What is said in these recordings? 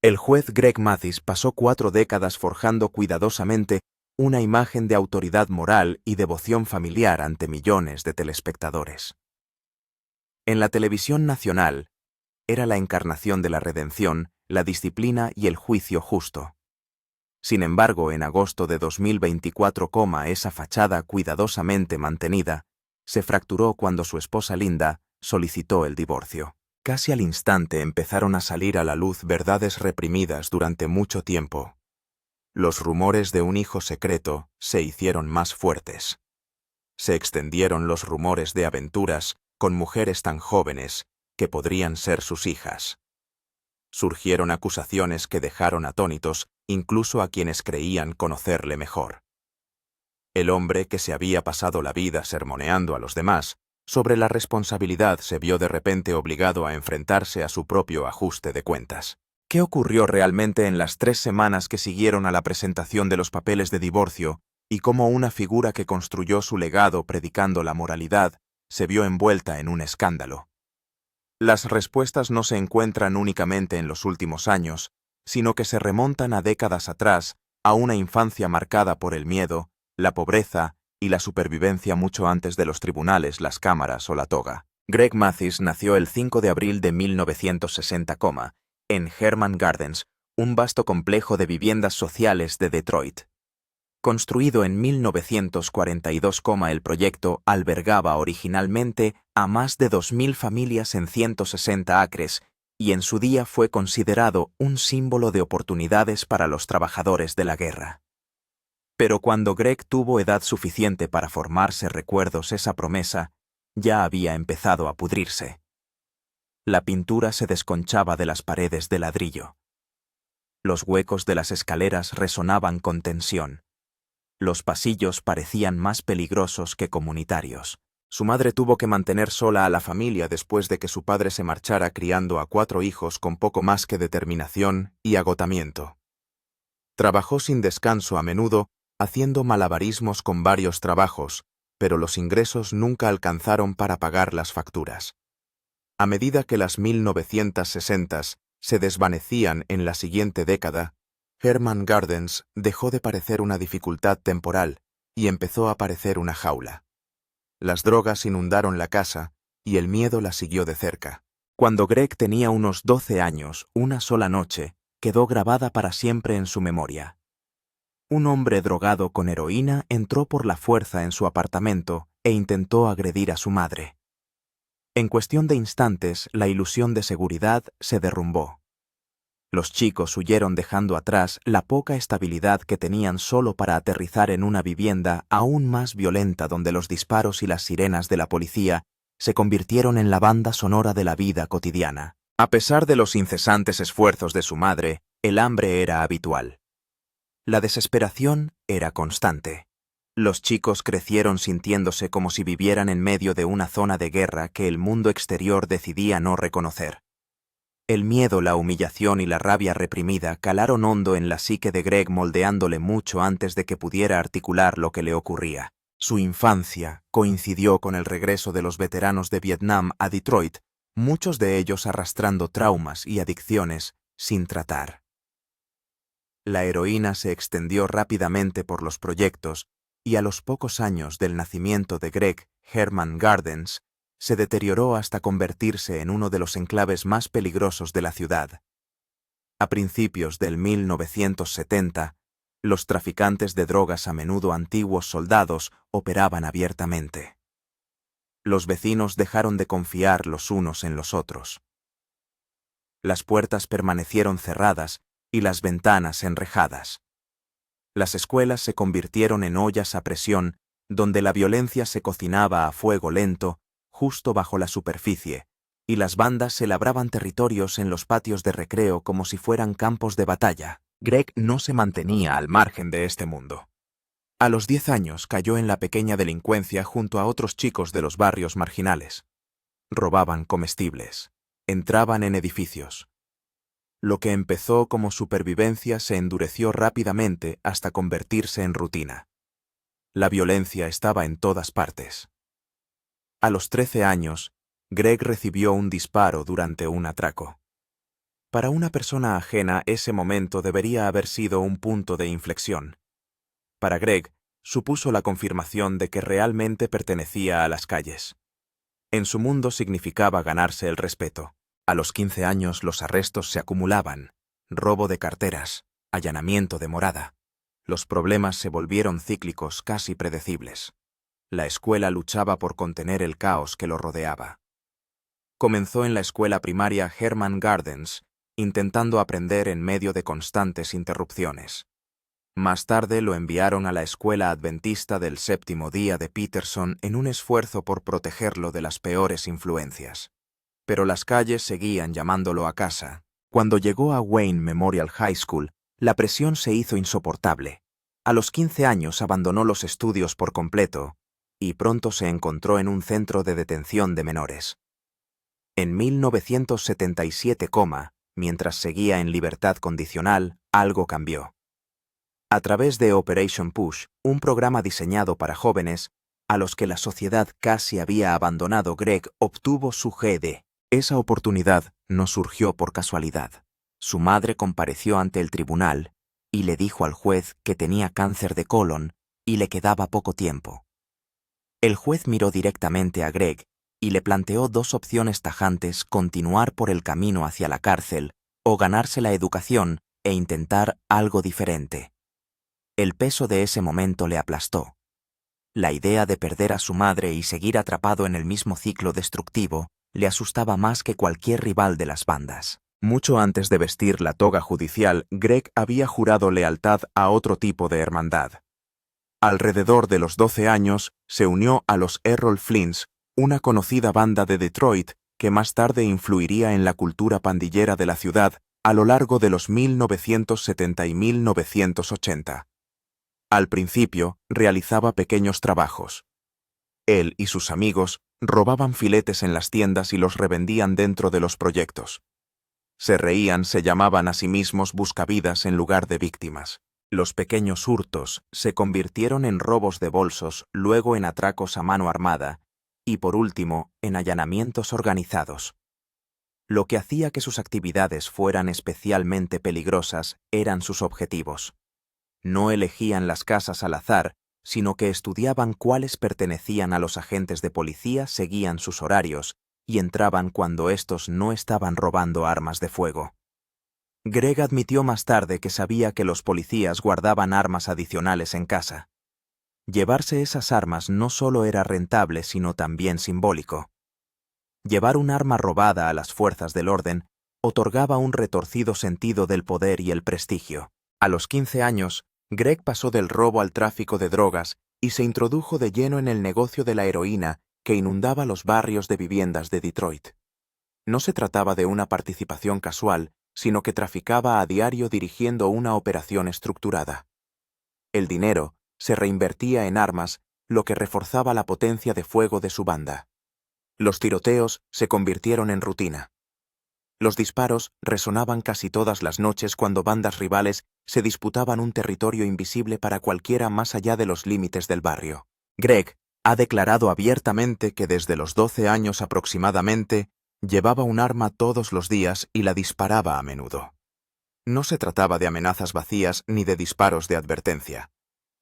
El juez Greg Mathis pasó 4 décadas forjando cuidadosamente una imagen de autoridad moral y devoción familiar ante millones de telespectadores. En la televisión nacional, era la encarnación de la redención, la disciplina y el juicio justo. Sin embargo, en agosto de 2024, esa fachada cuidadosamente mantenida se fracturó cuando su esposa Linda solicitó el divorcio. Casi al instante empezaron a salir a la luz verdades reprimidas durante mucho tiempo. Los rumores de un hijo secreto se hicieron más fuertes. Se extendieron los rumores de aventuras con mujeres tan jóvenes que podrían ser sus hijas. Surgieron acusaciones que dejaron atónitos incluso a quienes creían conocerle mejor. El hombre que se había pasado la vida sermoneando a los demás sobre la responsabilidad se vio de repente obligado a enfrentarse a su propio ajuste de cuentas. ¿Qué ocurrió realmente en las 3 semanas que siguieron a la presentación de los papeles de divorcio y cómo una figura que construyó su legado predicando la moralidad se vio envuelta en un escándalo? Las respuestas no se encuentran únicamente en los últimos años, sino que se remontan a décadas atrás, a una infancia marcada por el miedo, la pobreza y la supervivencia mucho antes de los tribunales, las cámaras o la toga. Greg Mathis nació el 5 de abril de 1960, en Herman Gardens, un vasto complejo de viviendas sociales de Detroit. Construido en 1942, el proyecto albergaba originalmente a más de 2.000 familias en 160 acres y en su día fue considerado un símbolo de oportunidades para los trabajadores de la guerra. Pero cuando Greg tuvo edad suficiente para formarse recuerdos, esa promesa ya había empezado a pudrirse. La pintura se desconchaba de las paredes de ladrillo. Los huecos de las escaleras resonaban con tensión. Los pasillos parecían más peligrosos que comunitarios. Su madre tuvo que mantener sola a la familia después de que su padre se marchara criando a 4 hijos con poco más que determinación y agotamiento. Trabajó sin descanso a menudo, haciendo malabarismos con varios trabajos, pero los ingresos nunca alcanzaron para pagar las facturas. A medida que las 1960s se desvanecían en la siguiente década, Herman Gardens dejó de parecer una dificultad temporal y empezó a parecer una jaula. Las drogas inundaron la casa y el miedo la siguió de cerca. Cuando Greg tenía unos 12 años, una sola noche quedó grabada para siempre en su memoria. Un hombre drogado con heroína entró por la fuerza en su apartamento e intentó agredir a su madre. En cuestión de instantes, la ilusión de seguridad se derrumbó. Los chicos huyeron dejando atrás la poca estabilidad que tenían solo para aterrizar en una vivienda aún más violenta donde los disparos y las sirenas de la policía se convirtieron en la banda sonora de la vida cotidiana. A pesar de los incesantes esfuerzos de su madre, el hambre era habitual. La desesperación era constante. Los chicos crecieron sintiéndose como si vivieran en medio de una zona de guerra que el mundo exterior decidía no reconocer. El miedo, la humillación y la rabia reprimida calaron hondo en la psique de Greg, moldeándole mucho antes de que pudiera articular lo que le ocurría. Su infancia coincidió con el regreso de los veteranos de Vietnam a Detroit, muchos de ellos arrastrando traumas y adicciones sin tratar. La heroína se extendió rápidamente por los proyectos y a los pocos años del nacimiento de Greg, Herman Gardens se deterioró hasta convertirse en uno de los enclaves más peligrosos de la ciudad. A principios del 1970, los traficantes de drogas, a menudo antiguos soldados, operaban abiertamente. Los vecinos dejaron de confiar los unos en los otros. Las puertas permanecieron cerradas y las ventanas enrejadas. Las escuelas se convirtieron en ollas a presión donde la violencia se cocinaba a fuego lento justo bajo la superficie, y las bandas se labraban territorios en los patios de recreo como si fueran campos de batalla. Greg no se mantenía al margen de este mundo. A los 10 años cayó en la pequeña delincuencia junto a otros chicos de los barrios marginales. Robaban comestibles, entraban en edificios. Lo que empezó como supervivencia se endureció rápidamente hasta convertirse en rutina. La violencia estaba en todas partes. A los 13 años, Greg recibió un disparo durante un atraco. Para una persona ajena, ese momento debería haber sido un punto de inflexión. Para Greg, supuso la confirmación de que realmente pertenecía a las calles. En su mundo significaba ganarse el respeto. A los 15 años los arrestos se acumulaban. Robo de carteras, allanamiento de morada. Los problemas se volvieron cíclicos, casi predecibles. La escuela luchaba por contener el caos que lo rodeaba. Comenzó en la escuela primaria Herman Gardens, intentando aprender en medio de constantes interrupciones. Más tarde lo enviaron a la escuela adventista del Séptimo Día de Peterson en un esfuerzo por protegerlo de las peores influencias. Pero las calles seguían llamándolo a casa. Cuando llegó a Wayne Memorial High School, la presión se hizo insoportable. A los 15 años abandonó los estudios por completo y pronto se encontró en un centro de detención de menores. En 1977, mientras seguía en libertad condicional, algo cambió. A través de Operation Push, un programa diseñado para jóvenes, a los que la sociedad casi había abandonado, Greg obtuvo su GED. Esa oportunidad no surgió por casualidad. Su madre compareció ante el tribunal y le dijo al juez que tenía cáncer de colon y le quedaba poco tiempo. El juez miró directamente a Greg y le planteó dos opciones tajantes: continuar por el camino hacia la cárcel o ganarse la educación e intentar algo diferente. El peso de ese momento le aplastó. La idea de perder a su madre y seguir atrapado en el mismo ciclo destructivo le asustaba más que cualquier rival de las bandas. Mucho antes de vestir la toga judicial, Greg había jurado lealtad a otro tipo de hermandad. Alrededor de los 12 años, se unió a los Errol Flints, una conocida banda de Detroit que más tarde influiría en la cultura pandillera de la ciudad a lo largo de los 1970 y 1980. Al principio, realizaba pequeños trabajos. Él y sus amigos robaban filetes en las tiendas y los revendían dentro de los proyectos. Se reían, se llamaban a sí mismos buscavidas en lugar de víctimas. Los pequeños hurtos se convirtieron en robos de bolsos, luego en atracos a mano armada y, por último, en allanamientos organizados. Lo que hacía que sus actividades fueran especialmente peligrosas eran sus objetivos. No elegían las casas al azar, sino que estudiaban cuáles pertenecían a los agentes de policía, seguían sus horarios y entraban cuando estos no estaban robando armas de fuego. Greg admitió más tarde que sabía que los policías guardaban armas adicionales en casa. Llevarse esas armas no solo era rentable, sino también simbólico. Llevar un arma robada a las fuerzas del orden otorgaba un retorcido sentido del poder y el prestigio. A los 15 años, Greg pasó del robo al tráfico de drogas y se introdujo de lleno en el negocio de la heroína que inundaba los barrios de viviendas de Detroit. No se trataba de una participación casual, sino que traficaba a diario dirigiendo una operación estructurada. El dinero se reinvertía en armas, lo que reforzaba la potencia de fuego de su banda. Los tiroteos se convirtieron en rutina. Los disparos resonaban casi todas las noches cuando bandas rivales se disputaban un territorio invisible para cualquiera más allá de los límites del barrio. Greg ha declarado abiertamente que desde los 12 años aproximadamente llevaba un arma todos los días y la disparaba a menudo. No se trataba de amenazas vacías ni de disparos de advertencia.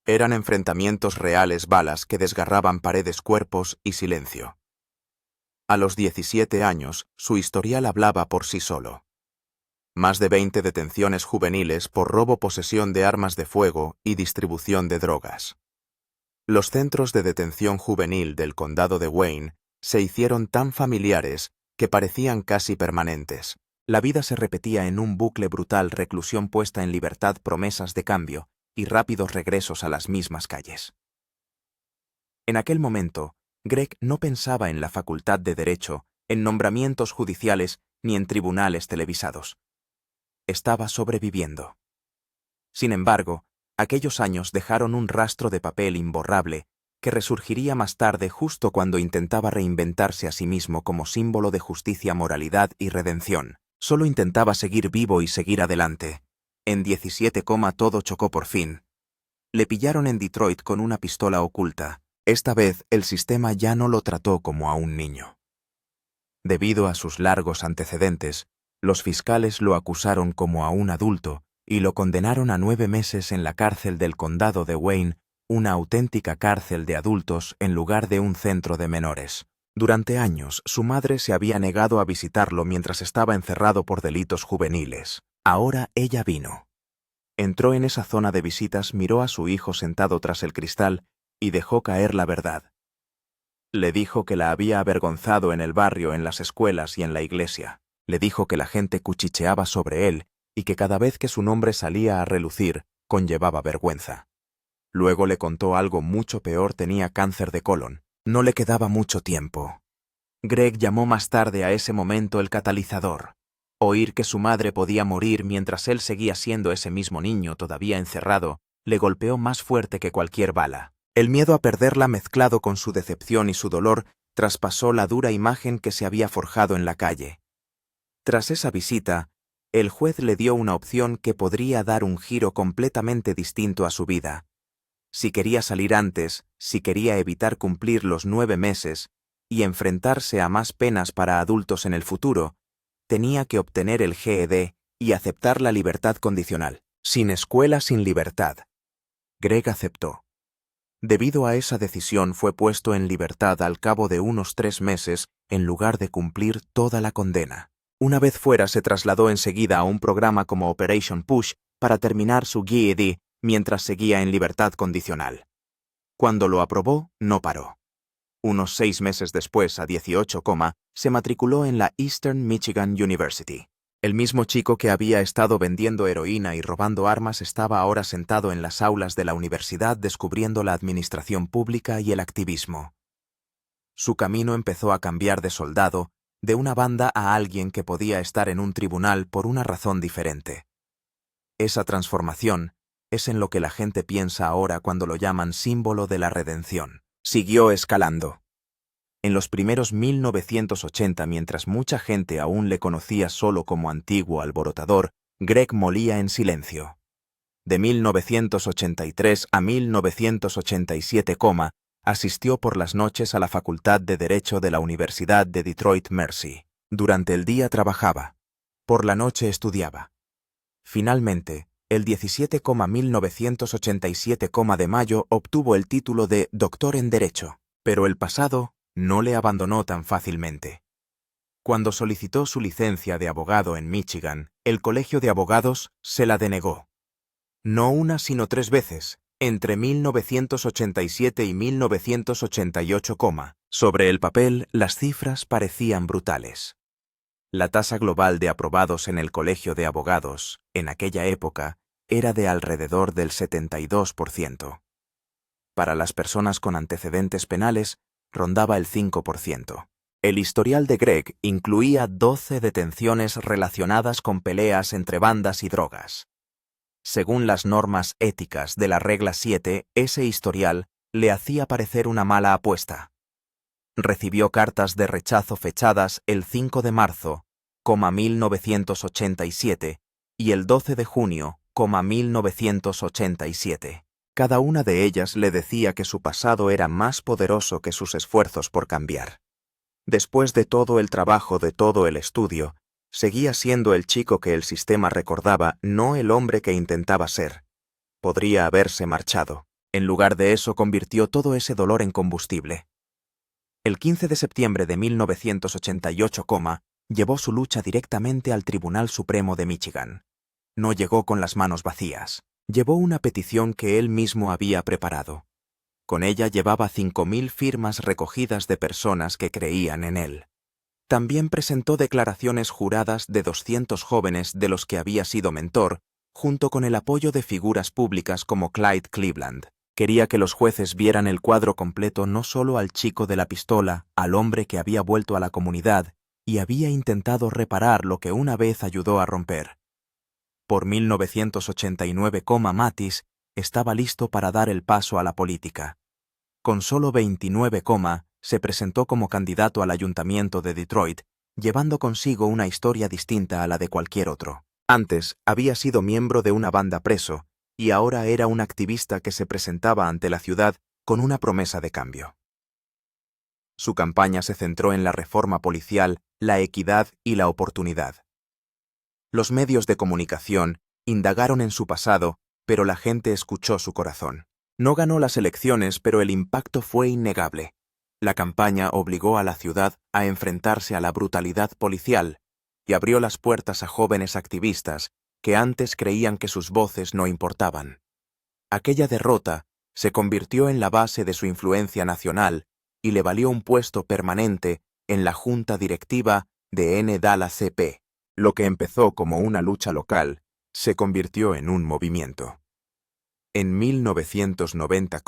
Eran enfrentamientos reales, balas que desgarraban paredes, cuerpos y silencio. A los 17 años, su historial hablaba por sí solo. Más de 20 detenciones juveniles por robo, posesión de armas de fuego y distribución de drogas. Los centros de detención juvenil del condado de Wayne se hicieron tan familiares que parecían casi permanentes. La vida se repetía en un bucle brutal: reclusión puesta en libertad, promesas de cambio y rápidos regresos a las mismas calles. En aquel momento, Greg no pensaba en la facultad de Derecho, en nombramientos judiciales ni en tribunales televisados. Estaba sobreviviendo. Sin embargo, aquellos años dejaron un rastro de papel imborrable que resurgiría más tarde justo cuando intentaba reinventarse a sí mismo como símbolo de justicia, moralidad y redención. Solo intentaba seguir vivo y seguir adelante. En 17, todo chocó por fin. Le pillaron en Detroit con una pistola oculta. Esta vez el sistema ya no lo trató como a un niño. Debido a sus largos antecedentes, Los fiscales lo acusaron como a un adulto y lo condenaron a 9 meses en la cárcel del condado de Wayne, una auténtica cárcel de adultos en lugar de un centro de menores. Durante años, su madre se había negado a visitarlo mientras estaba encerrado por delitos juveniles. Ahora ella vino. Entró en esa zona de visitas, miró a su hijo sentado tras el cristal y dejó caer la verdad. Le dijo que la había avergonzado en el barrio, en las escuelas y en la iglesia. Le dijo que la gente cuchicheaba sobre él y que cada vez que su nombre salía a relucir, conllevaba vergüenza. Luego le contó algo mucho peor: tenía cáncer de colon. No le quedaba mucho tiempo. Greg llamó más tarde a ese momento el catalizador. Oír que su madre podía morir mientras él seguía siendo ese mismo niño todavía encerrado, le golpeó más fuerte que cualquier bala. El miedo a perderla, mezclado con su decepción y su dolor, traspasó la dura imagen que se había forjado en la calle. Tras esa visita, el juez le dio una opción que podría dar un giro completamente distinto a su vida. Si quería salir antes, si quería evitar cumplir los 9 meses y enfrentarse a más penas para adultos en el futuro, tenía que obtener el GED y aceptar la libertad condicional. Sin escuela, sin libertad. Greg aceptó. Debido a esa decisión, fue puesto en libertad al cabo de unos 3 meses en lugar de cumplir toda la condena. Una vez fuera, se trasladó enseguida a un programa como Operation Push para terminar su GED mientras seguía en libertad condicional. Cuando lo aprobó, no paró. Unos 6 meses después, a 18, se matriculó en la Eastern Michigan University. El mismo chico que había estado vendiendo heroína y robando armas estaba ahora sentado en las aulas de la universidad descubriendo la administración pública y el activismo. Su camino empezó a cambiar de soldado, de una banda, a alguien que podía estar en un tribunal por una razón diferente. Esa transformación es en lo que la gente piensa ahora cuando lo llaman símbolo de la redención. Siguió escalando. En los primeros 1980, mientras mucha gente aún le conocía solo como antiguo alborotador, Greg molía en silencio. De 1983 a 1987, asistió por las noches a la Facultad de Derecho de la Universidad de Detroit Mercy. Durante el día trabajaba. Por la noche estudiaba. Finalmente, el 17,1987, de mayo, obtuvo el título de doctor en Derecho. Pero el pasado no le abandonó tan fácilmente. Cuando solicitó su licencia de abogado en Michigan, el Colegio de Abogados se la denegó. No una, sino 3 veces, entre 1987 y 1988, Sobre el papel, las cifras parecían brutales. La tasa global de aprobados en el Colegio de Abogados, en aquella época, era de alrededor del 72%. Para las personas con antecedentes penales, rondaba el 5%. El historial de Greg incluía 12 detenciones relacionadas con peleas entre bandas y drogas. Según las normas éticas de la regla 7, ese historial le hacía parecer una mala apuesta. Recibió cartas de rechazo fechadas el 5 de marzo, 1987, y el 12 de junio, 1987. Cada una de ellas le decía que su pasado era más poderoso que sus esfuerzos por cambiar. Después de todo el trabajo, de todo el estudio, seguía siendo el chico que el sistema recordaba, no el hombre que intentaba ser. Podría haberse marchado. En lugar de eso, convirtió todo ese dolor en combustible. El 15 de septiembre de 1988, llevó su lucha directamente al Tribunal Supremo de Michigan. No llegó con las manos vacías. Llevó una petición que él mismo había preparado. Con ella llevaba 5.000 firmas recogidas de personas que creían en él. También presentó declaraciones juradas de 200 jóvenes de los que había sido mentor, junto con el apoyo de figuras públicas como Clyde Cleveland. Quería que los jueces vieran el cuadro completo, no solo al chico de la pistola, al hombre que había vuelto a la comunidad y había intentado reparar lo que una vez ayudó a romper. Por 1989, Mattis estaba listo para dar el paso a la política. Con solo 29, se presentó como candidato al ayuntamiento de Detroit, llevando consigo una historia distinta a la de cualquier otro. Antes había sido miembro de una banda preso, y ahora era un activista que se presentaba ante la ciudad con una promesa de cambio. Su campaña se centró en la reforma policial, la equidad y la oportunidad. Los medios de comunicación indagaron en su pasado, pero la gente escuchó su corazón. No ganó las elecciones, pero el impacto fue innegable. La campaña obligó a la ciudad a enfrentarse a la brutalidad policial y abrió las puertas a jóvenes activistas que antes creían que sus voces no importaban. Aquella derrota se convirtió en la base de su influencia nacional y le valió un puesto permanente en la junta directiva de NAACP. Lo que empezó como una lucha local se convirtió en un movimiento. En 1990,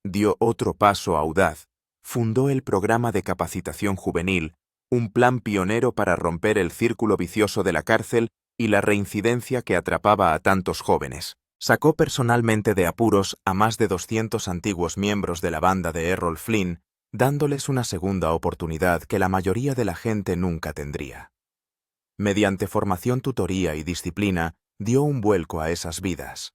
dio otro paso audaz. Fundó el programa de capacitación juvenil, un plan pionero para romper el círculo vicioso de la cárcel y la reincidencia que atrapaba a tantos jóvenes. Sacó personalmente de apuros a más de 200 antiguos miembros de la banda de Errol Flynn, dándoles una segunda oportunidad que la mayoría de la gente nunca tendría. Mediante formación, tutoría y disciplina, dio un vuelco a esas vidas.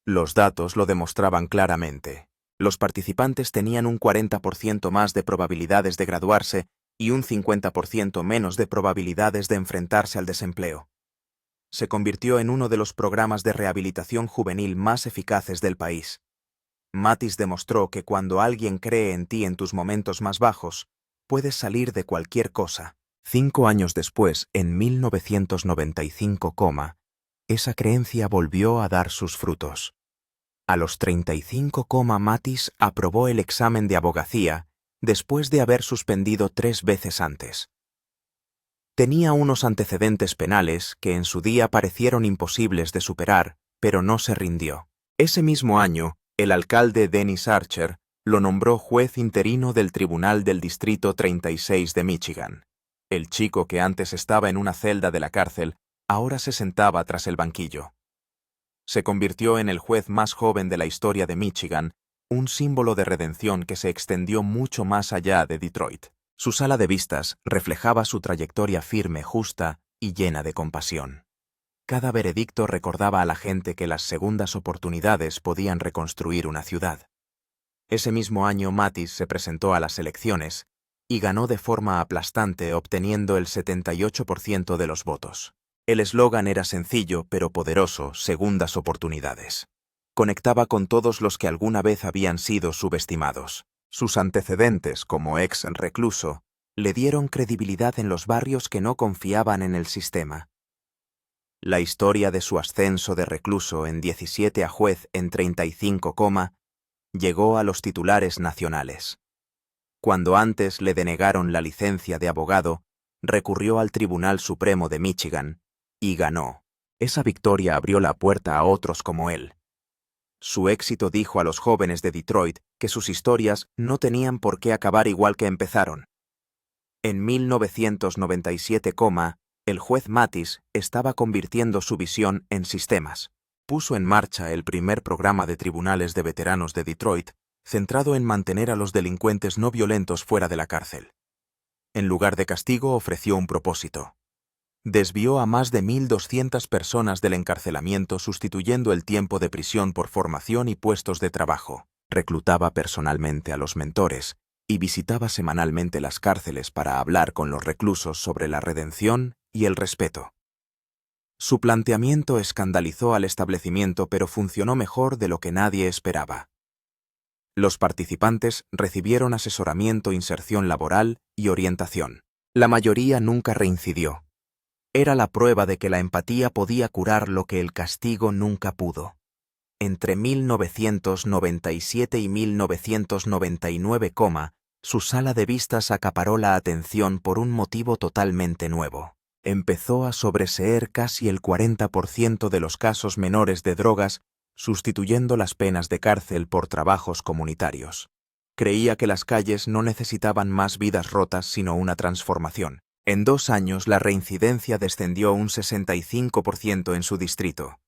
Los datos lo demostraban claramente. Los participantes tenían un 40% más de probabilidades de graduarse y un 50% menos de probabilidades de enfrentarse al desempleo. Se convirtió en uno de los programas de rehabilitación juvenil más eficaces del país. Mathis demostró que cuando alguien cree en ti en tus momentos más bajos, puedes salir de cualquier cosa. 5 años después, en 1995, esa creencia volvió a dar sus frutos. A los 35, Mathis aprobó el examen de abogacía después de haber suspendido 3 veces antes. Tenía unos antecedentes penales que en su día parecieron imposibles de superar, pero no se rindió. Ese mismo año, el alcalde Dennis Archer lo nombró juez interino del Tribunal del Distrito 36 de Michigan. El chico que antes estaba en una celda de la cárcel, ahora se sentaba tras el banquillo. Se convirtió en el juez más joven de la historia de Michigan, un símbolo de redención que se extendió mucho más allá de Detroit. Su sala de vistas reflejaba su trayectoria firme, justa y llena de compasión. Cada veredicto recordaba a la gente que las segundas oportunidades podían reconstruir una ciudad. Ese mismo año Mathis se presentó a las elecciones y ganó de forma aplastante, obteniendo el 78% de los votos. El eslogan era sencillo pero poderoso: segundas oportunidades. Conectaba con todos los que alguna vez habían sido subestimados. Sus antecedentes como ex recluso le dieron credibilidad en los barrios que no confiaban en el sistema. La historia de su ascenso de recluso en 17 a juez en 35, llegó a los titulares nacionales. Cuando antes le denegaron la licencia de abogado, recurrió al Tribunal Supremo de Michigan y ganó. Esa victoria abrió la puerta a otros como él. Su éxito dijo a los jóvenes de Detroit que sus historias no tenían por qué acabar igual que empezaron. En 1997, el juez Mathis estaba convirtiendo su visión en sistemas. Puso en marcha el primer programa de tribunales de veteranos de Detroit, centrado en mantener a los delincuentes no violentos fuera de la cárcel. En lugar de castigo, ofreció un propósito. Desvió a más de 1.200 personas del encarcelamiento, sustituyendo el tiempo de prisión por formación y puestos de trabajo. Reclutaba personalmente a los mentores y visitaba semanalmente las cárceles para hablar con los reclusos sobre la redención y el respeto. Su planteamiento escandalizó al establecimiento, pero funcionó mejor de lo que nadie esperaba. Los participantes recibieron asesoramiento, inserción laboral y orientación. La mayoría nunca reincidió. Era la prueba de que la empatía podía curar lo que el castigo nunca pudo. Entre 1997 y 1999, su sala de vistas acaparó la atención por un motivo totalmente nuevo. Empezó a sobreseer casi el 40% de los casos menores de drogas, sustituyendo las penas de cárcel por trabajos comunitarios. Creía que las calles no necesitaban más vidas rotas, sino una transformación. En 2 años la reincidencia descendió un 65% en su distrito.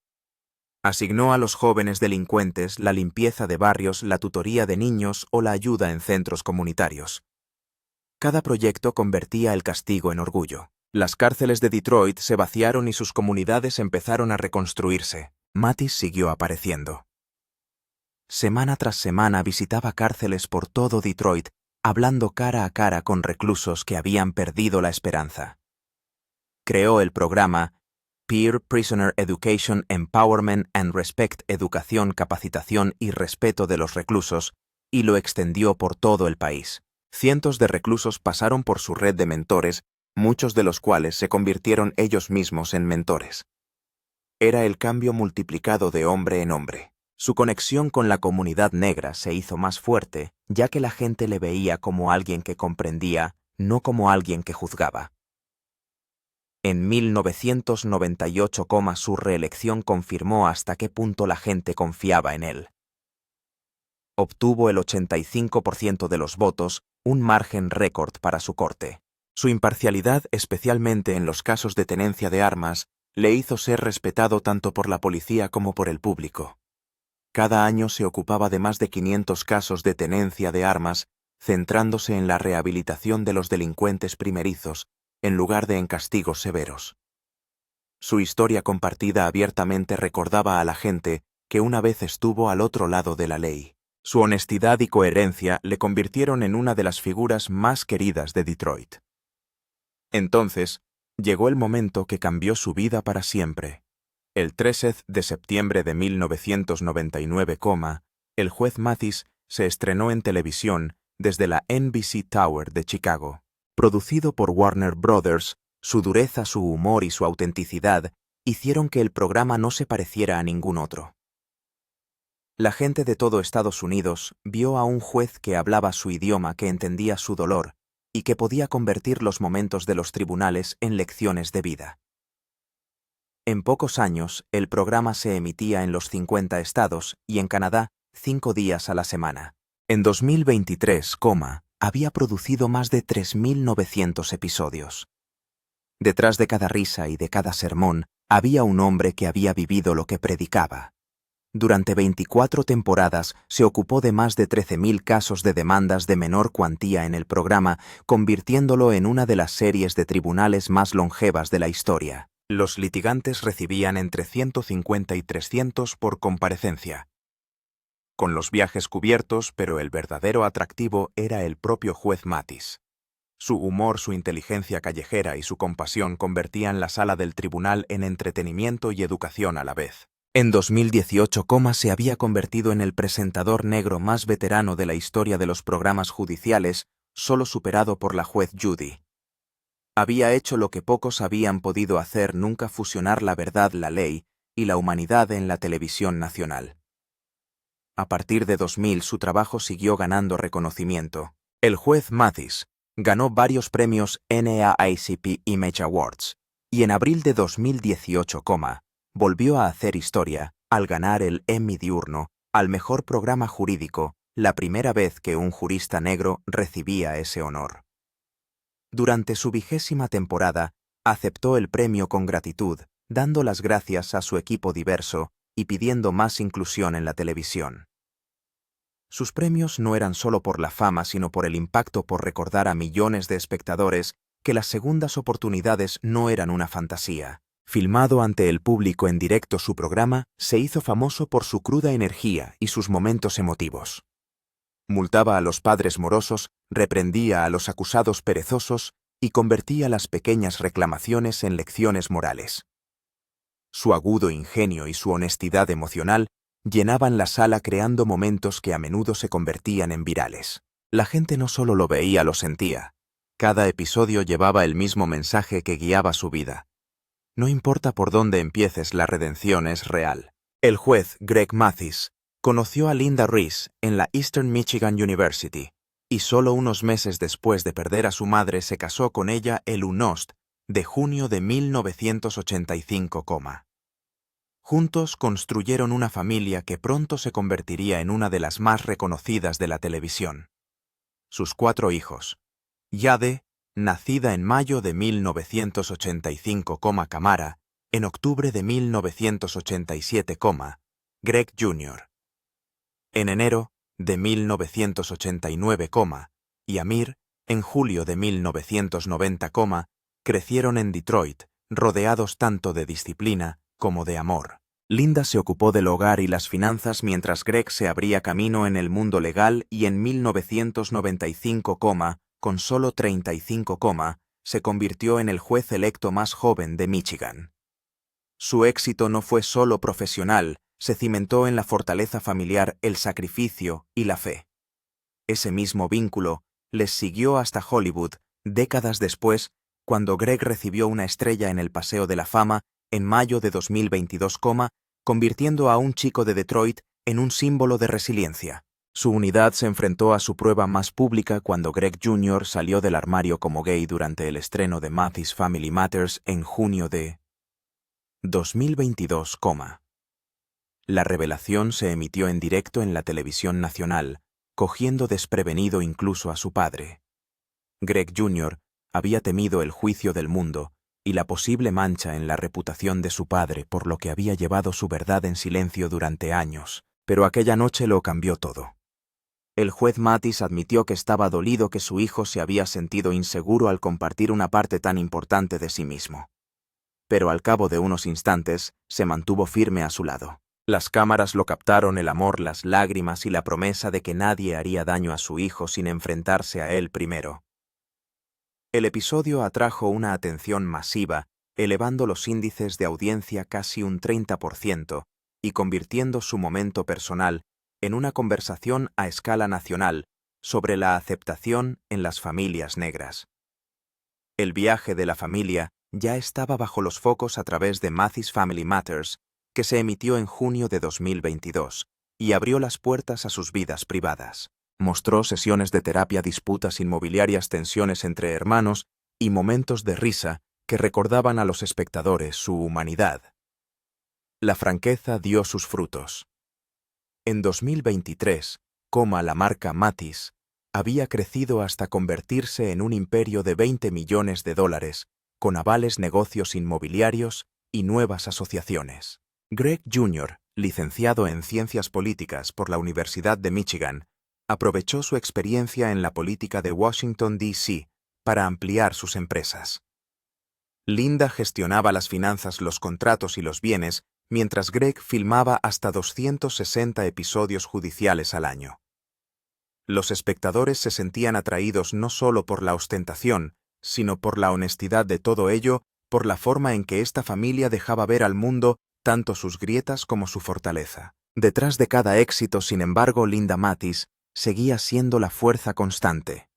Asignó a los jóvenes delincuentes la limpieza de barrios, la tutoría de niños o la ayuda en centros comunitarios. Cada proyecto convertía el castigo en orgullo. Las cárceles de Detroit se vaciaron y sus comunidades empezaron a reconstruirse. Mathis siguió apareciendo. Semana tras semana visitaba cárceles por todo Detroit, hablando cara a cara con reclusos que habían perdido la esperanza. Creó el programa Peer Prisoner Education Empowerment and Respect, educación, capacitación y respeto de los reclusos, y lo extendió por todo el país. Cientos de reclusos pasaron por su red de mentores, muchos de los cuales se convirtieron ellos mismos en mentores. Era el cambio multiplicado de hombre en hombre. Su conexión con la comunidad negra se hizo más fuerte, ya que la gente le veía como alguien que comprendía, no como alguien que juzgaba. En 1998, su reelección confirmó hasta qué punto la gente confiaba en él. Obtuvo el 85% de los votos, un margen récord para su corte. Su imparcialidad, especialmente en los casos de tenencia de armas, le hizo ser respetado tanto por la policía como por el público. Cada año se ocupaba de más de 500 casos de tenencia de armas, centrándose en la rehabilitación de los delincuentes primerizos, en lugar de en castigos severos. Su historia compartida abiertamente recordaba a la gente que una vez estuvo al otro lado de la ley. Su honestidad y coherencia le convirtieron en una de las figuras más queridas de Detroit. Entonces, llegó el momento que cambió su vida para siempre. El 13 de septiembre de 1999, el juez Mathis se estrenó en televisión desde la NBC Tower de Chicago. Producido por Warner Brothers, su dureza, su humor y su autenticidad hicieron que el programa no se pareciera a ningún otro. La gente de todo Estados Unidos vio a un juez que hablaba su idioma, que entendía su dolor y que podía convertir los momentos de los tribunales en lecciones de vida. En pocos años, el programa se emitía en los 50 estados y en Canadá 5 días a la semana. En 2023, había producido más de 3.900 episodios. Detrás de cada risa y de cada sermón, había un hombre que había vivido lo que predicaba. Durante 24 temporadas se ocupó de más de 13.000 casos de demandas de menor cuantía en el programa, convirtiéndolo en una de las series de tribunales más longevas de la historia. Los litigantes recibían entre 150 y 300 por comparecencia. Con los viajes cubiertos, pero el verdadero atractivo era el propio juez Mathis. Su humor, su inteligencia callejera y su compasión convertían la sala del tribunal en entretenimiento y educación a la vez. En 2018, se había convertido en el presentador negro más veterano de la historia de los programas judiciales, solo superado por la juez Judy. Había hecho lo que pocos habían podido hacer nunca: fusionar la verdad, la ley y la humanidad en la televisión nacional. A partir de 2000 su trabajo siguió ganando reconocimiento. El juez Mathis ganó varios premios NAACP Image Awards, y en abril de 2018, volvió a hacer historia al ganar el Emmy diurno al mejor programa jurídico, la primera vez que un jurista negro recibía ese honor. Durante su 20ª temporada, aceptó el premio con gratitud, dando las gracias a su equipo diverso y pidiendo más inclusión en la televisión. Sus premios no eran solo por la fama, sino por el impacto, por recordar a millones de espectadores que las segundas oportunidades no eran una fantasía. Filmado ante el público en directo, su programa se hizo famoso por su cruda energía y sus momentos emotivos. Multaba a los padres morosos, reprendía a los acusados perezosos y convertía las pequeñas reclamaciones en lecciones morales. Su agudo ingenio y su honestidad emocional llenaban la sala, creando momentos que a menudo se convertían en virales. La gente no solo lo veía, lo sentía. Cada episodio llevaba el mismo mensaje que guiaba su vida. No importa por dónde empieces, la redención es real. El juez Greg Mathis conoció a Linda Reese en la Eastern Michigan University, y solo unos meses después de perder a su madre se casó con ella el 1 de junio de 1985. Juntos construyeron una familia que pronto se convertiría en una de las más reconocidas de la televisión. Sus 4 hijos: Jade, nacida en mayo de 1985, Camara, en octubre de 1987, Greg Jr. en enero de 1989, y Amir, en julio de 1990, crecieron en Detroit, rodeados tanto de disciplina como de amor. Linda se ocupó del hogar y las finanzas mientras Greg se abría camino en el mundo legal, y en 1995, con solo 35, se convirtió en el juez electo más joven de Michigan. Su éxito no fue solo profesional, se cimentó en la fortaleza familiar, el sacrificio y la fe. Ese mismo vínculo les siguió hasta Hollywood, décadas después, cuando Greg recibió una estrella en el Paseo de la Fama en mayo de 2022, convirtiendo a un chico de Detroit en un símbolo de resiliencia. Su unidad se enfrentó a su prueba más pública cuando Greg Jr. salió del armario como gay durante el estreno de Mathis Family Matters en junio de 2022, La revelación se emitió en directo en la televisión nacional, cogiendo desprevenido incluso a su padre. Greg Jr. había temido el juicio del mundo y la posible mancha en la reputación de su padre por lo que había llevado su verdad en silencio durante años, pero aquella noche lo cambió todo. El juez Mathis admitió que estaba dolido que su hijo se había sentido inseguro al compartir una parte tan importante de sí mismo. Pero al cabo de unos instantes, se mantuvo firme a su lado. Las cámaras lo captaron, el amor, las lágrimas y la promesa de que nadie haría daño a su hijo sin enfrentarse a él primero. El episodio atrajo una atención masiva, elevando los índices de audiencia casi un 30% y convirtiendo su momento personal en una conversación a escala nacional sobre la aceptación en las familias negras. El viaje de la familia ya estaba bajo los focos a través de Mathis Family Matters, que se emitió en junio de 2022, y abrió las puertas a sus vidas privadas. Mostró sesiones de terapia, disputas inmobiliarias, tensiones entre hermanos y momentos de risa que recordaban a los espectadores su humanidad. La franqueza dio sus frutos. En 2023, la marca Mathis había crecido hasta convertirse en un imperio de $20 millones, con avales, negocios inmobiliarios y nuevas asociaciones. Greg Jr., licenciado en Ciencias Políticas por la Universidad de Michigan, aprovechó su experiencia en la política de Washington, D.C., para ampliar sus empresas. Linda gestionaba las finanzas, los contratos y los bienes, mientras Greg filmaba hasta 260 episodios judiciales al año. Los espectadores se sentían atraídos no solo por la ostentación, sino por la honestidad de todo ello, por la forma en que esta familia dejaba ver al mundo tanto sus grietas como su fortaleza. Detrás de cada éxito, sin embargo, Linda Mathis seguía siendo la fuerza constante.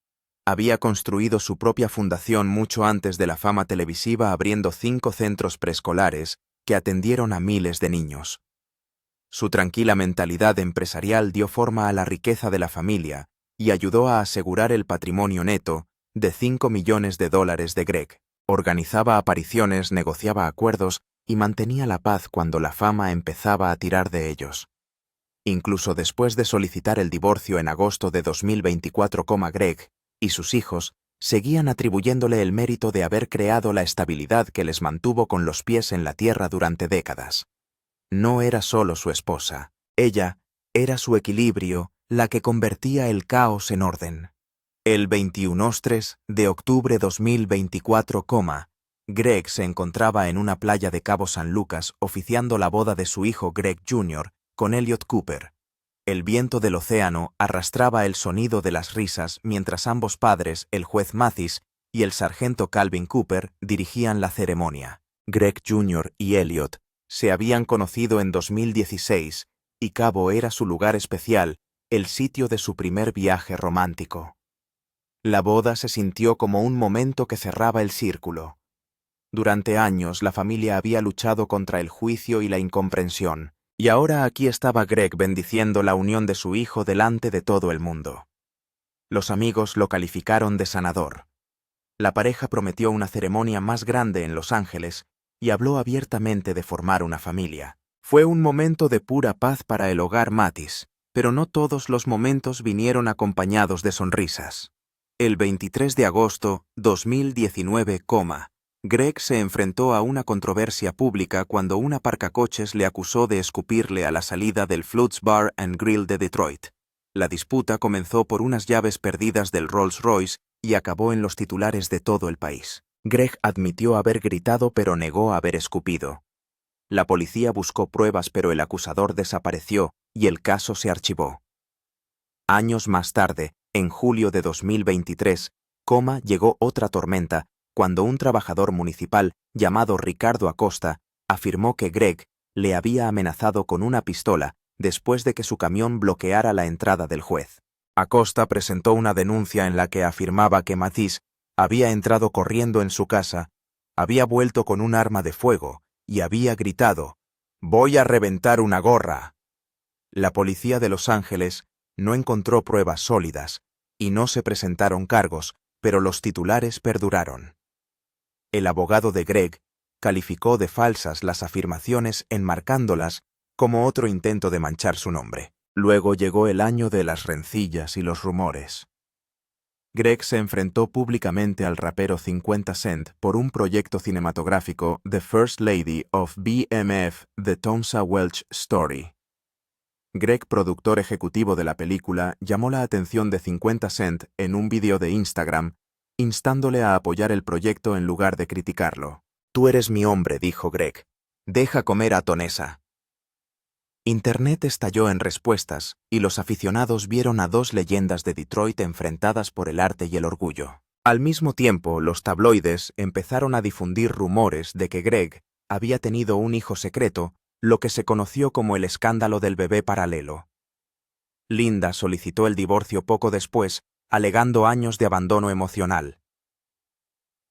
Había construido su propia fundación mucho antes de la fama televisiva, abriendo 5 centros preescolares que atendieron a miles de niños. Su tranquila mentalidad empresarial dio forma a la riqueza de la familia y ayudó a asegurar el patrimonio neto de $5 millones de Greg. Organizaba apariciones, negociaba acuerdos y mantenía la paz cuando la fama empezaba a tirar de ellos. Incluso después de solicitar el divorcio en agosto de 2024, Greg y sus hijos seguían atribuyéndole el mérito de haber creado la estabilidad que les mantuvo con los pies en la tierra durante décadas. No era solo su esposa, ella era su equilibrio, la que convertía el caos en orden. El 21 de octubre de 2024, Greg se encontraba en una playa de Cabo San Lucas oficiando la boda de su hijo Greg Jr. con Elliot Cooper. El viento del océano arrastraba el sonido de las risas mientras ambos padres, el juez Mathis y el sargento Calvin Cooper, dirigían la ceremonia. Greg Jr. y Elliot se habían conocido en 2016 y Cabo era su lugar especial, el sitio de su primer viaje romántico. La boda se sintió como un momento que cerraba el círculo. Durante años la familia había luchado contra el juicio y la incomprensión, y ahora aquí estaba Greg bendiciendo la unión de su hijo delante de todo el mundo. Los amigos lo calificaron de sanador. La pareja prometió una ceremonia más grande en Los Ángeles y habló abiertamente de formar una familia. Fue un momento de pura paz para el hogar Mathis, pero no todos los momentos vinieron acompañados de sonrisas. El 23 de agosto de 2019, Greg se enfrentó a una controversia pública cuando un aparcacoches le acusó de escupirle a la salida del Floods Bar and Grill de Detroit. La disputa comenzó por unas llaves perdidas del Rolls-Royce y acabó en los titulares de todo el país. Greg admitió haber gritado pero negó haber escupido. La policía buscó pruebas pero el acusador desapareció y el caso se archivó. Años más tarde, en julio de 2023, llegó otra tormenta cuando un trabajador municipal llamado Ricardo Acosta Afirmó que Greg le había amenazado con una pistola después de que su camión bloqueara la entrada del juez. Acosta presentó una denuncia en la que afirmaba que Matisse había entrado corriendo en su casa, había vuelto con un arma de fuego y había gritado: «¡Voy a reventar una gorra!». La policía de Los Ángeles no encontró pruebas sólidas y no se presentaron cargos, pero los titulares perduraron. El abogado de Greg calificó de falsas las afirmaciones enmarcándolas como otro intento de manchar su nombre. Luego llegó el año de las rencillas y los rumores. Greg se enfrentó públicamente al rapero 50 Cent por un proyecto cinematográfico, The First Lady of BMF, The Tonsa Welch Story. Greg, productor ejecutivo de la película, llamó la atención de 50 Cent en un vídeo de Instagram, instándole a apoyar el proyecto en lugar de criticarlo. «Tú eres mi hombre», dijo Greg. «Deja comer a Tonessa». Internet estalló en respuestas y los aficionados vieron a dos leyendas de Detroit enfrentadas por el arte y el orgullo. Al mismo tiempo, los tabloides empezaron a difundir rumores de que Greg había tenido un hijo secreto, lo que se conoció como el escándalo del bebé paralelo. Linda solicitó el divorcio poco después, alegando años de abandono emocional.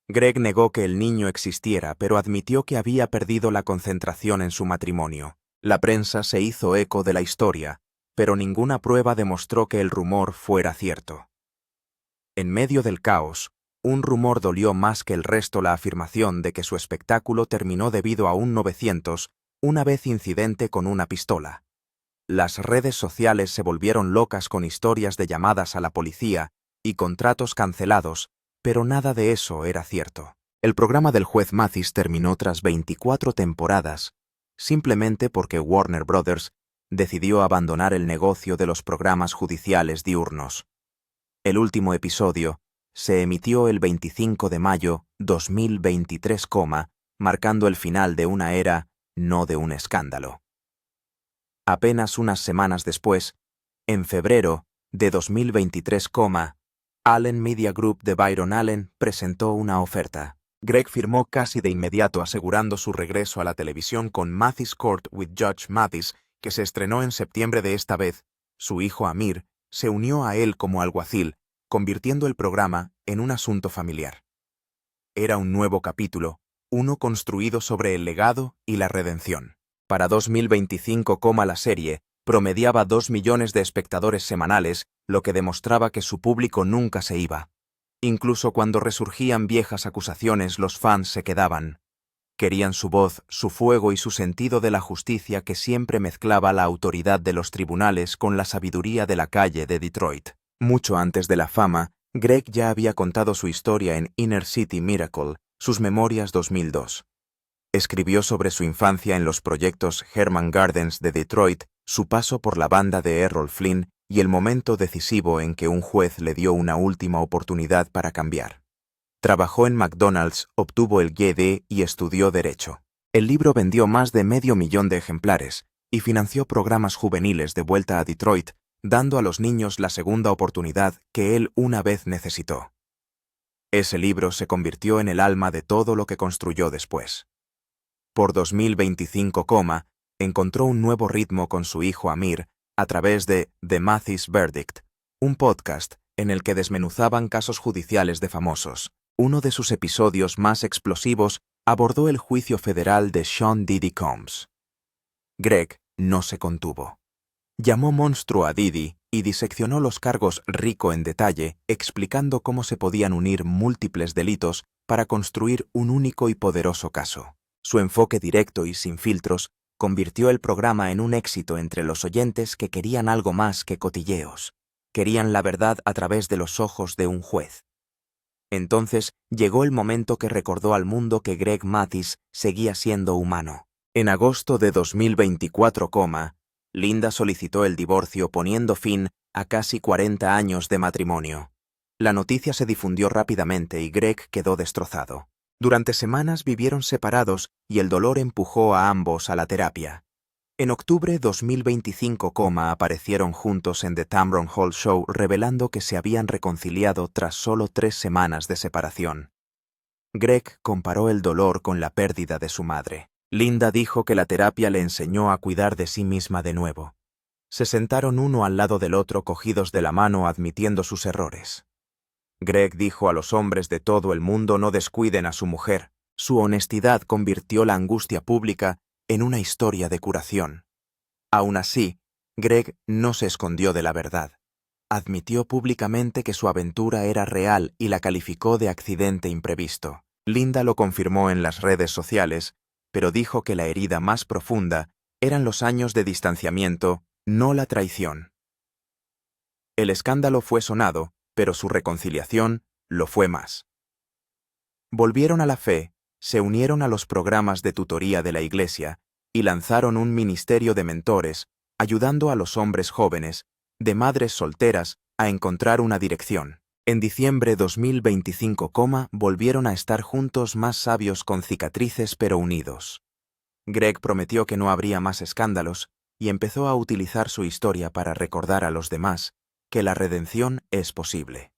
Greg negó que el niño existiera, pero admitió que había perdido la concentración en su matrimonio. La prensa se hizo eco de la historia, pero ninguna prueba demostró que el rumor fuera cierto. En medio del caos, un rumor dolió más que el resto: la afirmación de que su espectáculo terminó debido a un 900, una vez incidente con una pistola. Las redes sociales se volvieron locas con historias de llamadas a la policía y contratos cancelados, pero nada de eso era cierto. El programa del juez Mathis terminó tras 24 temporadas, simplemente porque Warner Brothers decidió abandonar el negocio de los programas judiciales diurnos. El último episodio se emitió el 25 de mayo 2023, marcando el final de una era, no de un escándalo. Apenas unas semanas después, en febrero de 2023, Allen Media Group de Byron Allen presentó una oferta. Greg firmó casi de inmediato, asegurando su regreso a la televisión con Mathis Court with Judge Mathis, que se estrenó en septiembre de esta vez. Su hijo Amir se unió a él como alguacil, convirtiendo el programa en un asunto familiar. Era un nuevo capítulo, uno construido sobre el legado y la redención. Para 2025, la serie promediaba 2 millones de espectadores semanales, lo que demostraba que su público nunca se iba. Incluso cuando resurgían viejas acusaciones, los fans se quedaban. Querían su voz, su fuego y su sentido de la justicia, que siempre mezclaba la autoridad de los tribunales con la sabiduría de la calle de Detroit. Mucho antes de la fama, Greg ya había contado su historia en Inner City Miracle, sus memorias 2002. Escribió sobre su infancia en los proyectos Herman Gardens de Detroit, su paso por la banda de Errol Flynn y el momento decisivo en que un juez le dio una última oportunidad para cambiar. Trabajó en McDonald's, obtuvo el GED y estudió Derecho. El libro vendió más de 500.000 de ejemplares y financió programas juveniles de vuelta a Detroit, dando a los niños la segunda oportunidad que él una vez necesitó. Ese libro se convirtió en el alma de todo lo que construyó después. Por 2025, encontró un nuevo ritmo con su hijo Amir a través de The Mathis Verdict, un podcast en el que desmenuzaban casos judiciales de famosos. Uno de sus episodios más explosivos abordó el juicio federal de Sean Diddy Combs. Greg no se contuvo. Llamó monstruo a Diddy y diseccionó los cargos rico en detalle, explicando cómo se podían unir múltiples delitos para construir un único y poderoso caso. Su enfoque directo y sin filtros convirtió el programa en un éxito entre los oyentes que querían algo más que cotilleos. Querían la verdad a través de los ojos de un juez. Entonces llegó el momento que recordó al mundo que Greg Mathis seguía siendo humano. En agosto de 2024, Linda solicitó el divorcio, poniendo fin a casi 40 años de matrimonio. La noticia se difundió rápidamente y Greg quedó destrozado. Durante semanas vivieron separados y el dolor empujó a ambos a la terapia. En octubre de 2025, aparecieron juntos en The Tamron Hall Show, revelando que se habían reconciliado tras solo 3 semanas de separación. Greg comparó el dolor con la pérdida de su madre. Linda dijo que la terapia le enseñó a cuidar de sí misma de nuevo. Se sentaron uno al lado del otro cogidos de la mano admitiendo sus errores. Greg dijo a los hombres de todo el mundo no descuiden a su mujer. Su honestidad convirtió la angustia pública en una historia de curación. Aún así, Greg no se escondió de la verdad. Admitió públicamente que su aventura era real y la calificó de accidente imprevisto. Linda lo confirmó en las redes sociales, pero dijo que la herida más profunda eran los años de distanciamiento, no la traición. El escándalo fue sonado, pero su reconciliación lo fue más. Volvieron a la fe, se unieron a los programas de tutoría de la Iglesia y lanzaron un ministerio de mentores, ayudando a los hombres jóvenes, de madres solteras, a encontrar una dirección. En diciembre 2025, volvieron a estar juntos más sabios con cicatrices pero unidos. Greg prometió que no habría más escándalos y empezó a utilizar su historia para recordar a los demás que la redención es posible.